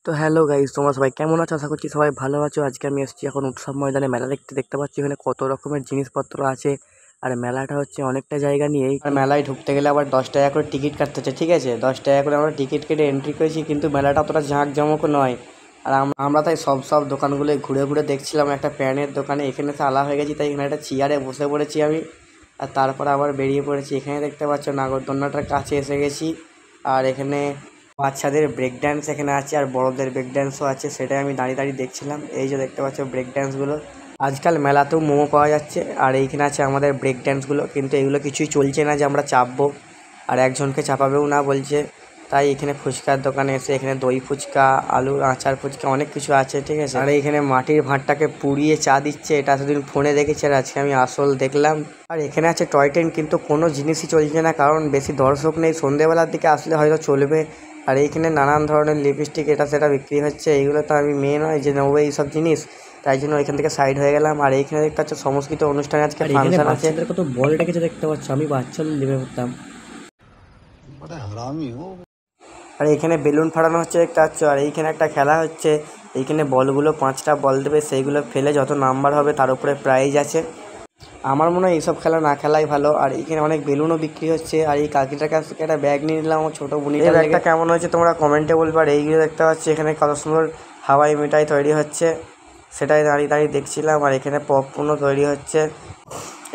তো hello guys, তোমরা সবাই কেমন আছো? আশা করছি সবাই ভালো আছো। আজকে আমি এসেছি এখন উৎসব ময়দানে মেলা দেখতে পাচ্ছি এখানে কত রকমের জিনিসপত্র আছে। আর মেলাটা হচ্ছে অনেকটা জায়গা নিয়েই। আর মেলায় ঢুকতে গেলে আবার 10 টাকা করে টিকিট কাটতে হচ্ছে, ঠিক আছে? 10 টাকা করে আমরা টিকিট কেটে এন্ট্রি করেছি, কিন্তু মেলাটা অতটা জাঁকজমক নয়। আর আমরা তাই সব দোকানগুলো ঘুরে ঘুরে দেখছিলাম। একটা প্যানের দোকানে এখানে এসে আলা হয়ে গেছি, তাই এখানে একটা চেয়ারে বসে পড়েছি আমি। আর তারপর আবার বেরিয়ে পড়েছি। এখানে দেখতে পাচ্ছ নাগরদোলনাটার কাছে এসে গেছি। আর এখানে বাচ্চাদের ব্রেক ড্যান্স এখানে আছে, আর বড়দের ব্রেক ড্যান্সও আছে, সেটাই আমি দাঁড়িয়ে দাঁড়িয়ে দেখছিলাম। এই যে দেখতে পাচ্ছ ব্রেক ড্যান্সগুলো। আজকাল মেলাতেও মোমো পাওয়া যাচ্ছে, আর এইখানে আছে আমাদের ব্রেক ড্যান্সগুলো, কিন্তু এগুলো কিছুই চলছে না যে আমরা চাপবো, আর একজনকে চাপাবেও না বলছে। তাই এখানে ফুচকার দোকানে এসে এখানে দই ফুচকা, আলুর আচার ফুচকা অনেক কিছু আছে, ঠিক আছে? আর এইখানে মাটির ভাঁড়টাকে পুড়িয়ে চা দিচ্ছে, এটা সেদিন ফোনে দেখেছি, আর আজকে আমি আসল দেখলাম। আর এখানে আছে টয় ট্রেন, কিন্তু কোনো জিনিসই চলছে না, কারণ বেশি দর্শক নেই। সন্ধেবেলার দিকে আসলে হয়তো চলবে। আর এইখানে নানান ধরনের লিপস্টিক এটা সেটা বিক্রি হচ্ছে। এইগুলো তো আমি মেয়ে নয় যে নেবো এইসব জিনিস, তাই জন্য এখান থেকে সাইড হয়ে গেলাম। আর এইখানে দেখতে পাচ্ছ সংস্কৃত অনুষ্ঠান, আজকে ফাংশন আছে। কত বল রেখেছে দেখতে পাচ্ছ, আমি বাচ্চা নেমে পড়তাম। আর এইখানে বেলুন ফাটানো হচ্ছে দেখতে পাচ্ছ। আর এইখানে একটা খেলা হচ্ছে, এইখানে বলগুলো 5টা বল দেবে, সেইগুলো ফেলে যত নাম্বার হবে তার উপরে প্রাইজ আছে। আমার মনে হয় এইসব খেলা না খেলাই ভালো। আর এইখানে অনেক বেলুনও বিক্রি হচ্ছে। আর এই কাকিটার কাছ থেকে একটা ব্যাগ নিয়ে নিলাম আমার ছোটো বুনিটার। ব্যাগটা কেমন হয়েছে তোমরা কমেন্টে বলবে। আর এইগুলো দেখতে পাচ্ছি এখানে কত সুন্দর হাওয়াই মিঠাই তৈরি হচ্ছে, সেটাই দাঁড়িয়ে দাঁড়িয়ে দেখছিলাম। আর এখানে পপকর্নও তৈরি হচ্ছে,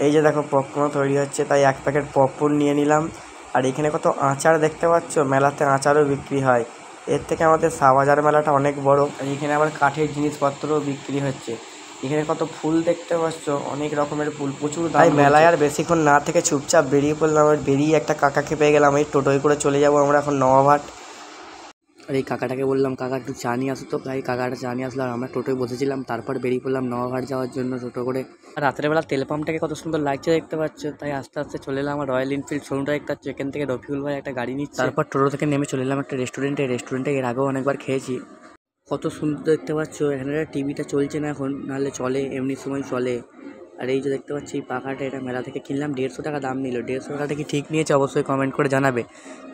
এই যে দেখো পপকর্নও তৈরি হচ্ছে, তাই 1 প্যাকেট পপকর্ন নিয়ে নিলাম। আর এখানে কত আচার দেখতে পাচ্ছ, মেলাতে আচারও বিক্রি হয়। এর থেকে আমাদের শাহবাজার মেলাটা অনেক বড়। আর এখানে আবার কাঠের জিনিসপত্রও বিক্রি হচ্ছে। এখানে কত ফুল দেখতে পাচ্ছ, অনেক রকমের ফুল, প্রচুর দাম। তাই মেলায় আর বেশিক্ষণ না থেকে চুপচাপ বেরিয়ে পড়লাম। আর বেরিয়ে একটা কাকাকে পেয়ে গেলাম, এই টোটোয় করে চলে যাবো আমরা এখন নবাবহাট। আর এই কাকাটাকে বললাম, কাকা একটু চা নিয়ে আসো তো। তাই কাকাটা চা নিয়ে আসলো, আর আমরা টোটোয় বসেছিলাম। তারপর বেরিয়ে পড়লাম নবাবহাট যাওয়ার জন্য টোটো করে। আর রাত্রেবেলা তেল পাম্পটাকে কত সুন্দর লাগছে দেখতে পাচ্ছ, তাই আস্তে আস্তে চলে এলাম আমার রয়্যাল এনফিল্ড শোরুমটা দেখতে পাচ্ছ। এখান থেকে রফিকুল ভাই একটা গাড়ি নিচ্ছে। তারপর টোটো থেকে নেমে চলে এলাম একটা রেস্টুরেন্টে এর আগেও অনেকবার খেয়েছি। কত সুন্দর দেখতে পাচ্ছ। এখানে টিভিটা চলছে না এখন, নাহলে চলে, এমনি সময় চলে। আর এই যে দেখতে পাচ্ছি এই পাখাটা, এটা মেলা থেকে কিনলাম, 150 টাকা দাম নিল। 150 টাকাটা কি ঠিক নিয়েছে অবশ্যই কমেন্ট করে জানাবে।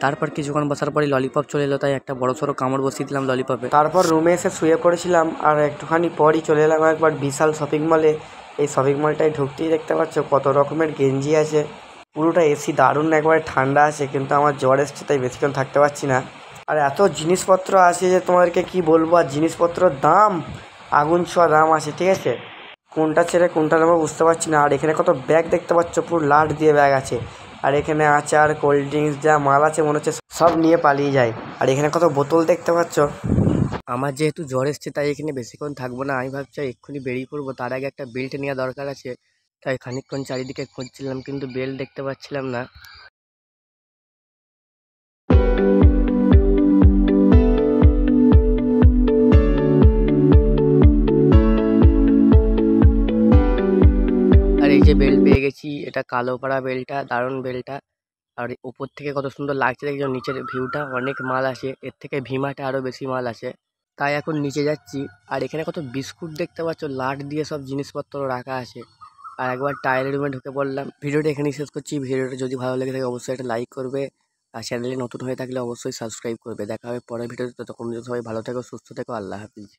তারপর কিছুক্ষণ বসার পরে ললিপপ চলে এলো, তাই একটা বড়সড় কামড় বসিয়ে দিলাম ললিপপে। তারপর রুমে এসে শুয়ে পড়েছিলাম। আর একটুখানি পরই চলে এলাম একবার বিশাল শপিং মলে। এই শপিং মলটায় ঢুকতেই দেখতে পাচ্ছ কত রকমের গেঞ্জি আছে, পুরোটা এসি, দারুণ একবারে ঠান্ডা আছে, কিন্তু আমার জ্বর এসছে তাই বেশিক্ষণ থাকতে পারছি না। আর এত জিনিসপত্র আছে যে তোমাদেরকে কি বলবো। আর জিনিসপত্রের দাম আগুন ছোঁয়া দাম আছে, ঠিক আছে? কোনটা ছেড়ে কোনটা নেবো বুঝতে পারছি না। আর এখানে কত ব্যাগ দেখতে পাচ্ছ, পুরো লাট দিয়ে ব্যাগ আছে। আর এখানে আচার, কোল্ড ড্রিঙ্কস যা মাল আছে মনে হচ্ছে সব নিয়ে পালিয়ে যায়। আর এখানে কত বোতল দেখতে পাচ্ছ। আমার যেহেতু জ্বর এসছে তাই এখানে বেশিক্ষণ থাকবো না, আমি ভাবছি এক্ষুনি বেরিয়ে পড়বো। তার আগে একটা বেল্ট নেওয়া দরকার আছে, তাই খানিকক্ষণ চারিদিকে খুঁজছিলাম, কিন্তু বেল্ট দেখতে পাচ্ছিলাম না। আর এই যে বেল্ট পেয়ে গেছি, এটা কালো পাড়া বেল্টটা, দারুণ বেল্টটা। আর উপর থেকে কত সুন্দর লাগছে দেখছো, নিচের ভিউটা অনেক মাল আসে, এর থেকে ভিমাটে আরও বেশি মাল আসে, তাই এখন নিচে যাচ্ছি। আর এখানে কত বিস্কুট দেখতে পাচ্ছ, লাট দিয়ে সব জিনিসপত্র রাখা আছে। আর একবার টায়ার রুমে ঢুকে পড়লাম। ভিডিওটা এখানেই শেষ করছি। ভিডিওটা যদি ভালো লেগে থাকে অবশ্যই একটা লাইক করবে, আর চ্যানেলে নতুন হয়ে থাকলে অবশ্যই সাবস্ক্রাইব করবে। দেখা হবে পরের ভিডিওতে, ততক্ষণ সবাই ভালো থেকো, সুস্থ থেকো, আল্লাহ হাফিজ।